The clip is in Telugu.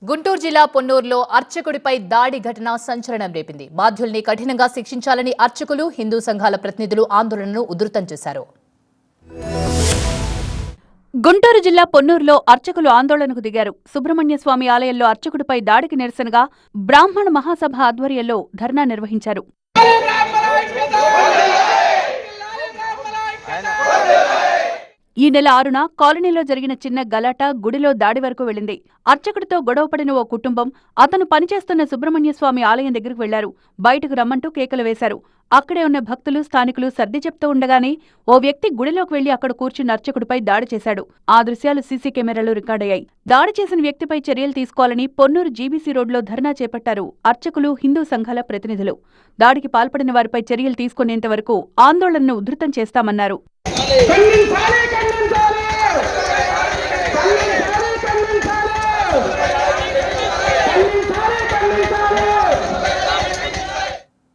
గుంటూరు జిల్లా పొన్నూరులో అర్చకుడిపై దాడి ఘటన సంచలనం రేపింది. బాధ్యుల్ని కఠినంగా శిక్షించాలని అర్చకులు, హిందూ సంఘాల ప్రతినిధులు ఆందోళనను ఉధృతం చేశారు. గుంటూరు జిల్లా పొన్నూరులో అర్చకులు ఆందోళనకు దిగారు. సుబ్రహ్మణ్య స్వామి ఆలయంలో అర్చకుడిపై దాడికి నిరసనగా బ్రాహ్మణ మహాసభ ఆధ్వర్యంలో ధర్నా నిర్వహించారు. ఈ నెల 6న కాలనీలో జరిగిన చిన్న గలాట గుడిలో దాడి వరకు వెళ్లింది. అర్చకుడితో గొడవపడిన ఓ కుటుంబం అతను పనిచేస్తున్న సుబ్రహ్మణ్య స్వామి ఆలయం దగ్గరకు వెళ్లారు. బయటకు రమ్మంటూ కేకలు వేశారు. అక్కడే ఉన్న భక్తులు, స్థానికులు సర్ది చెప్తూ ఉండగానే ఓ వ్యక్తి గుడిలోకి వెళ్లి అక్కడ కూర్చున్న అర్చకుడిపై దాడి చేశాడు. ఆ దృశ్యాలు సీసీ కెమెరాలో రికార్డయ్యాయి. దాడి చేసిన వ్యక్తిపై చర్యలు తీసుకోవాలని పొన్నూరు జీబీసీ రోడ్లో ధర్నా చేపట్టారు అర్చకులు, హిందూ సంఘాల ప్రతినిధులు. దాడికి పాల్పడిన వారిపై చర్యలు తీసుకునేంత వరకు ఆందోళనను ఉధృతం చేస్తామన్నారు.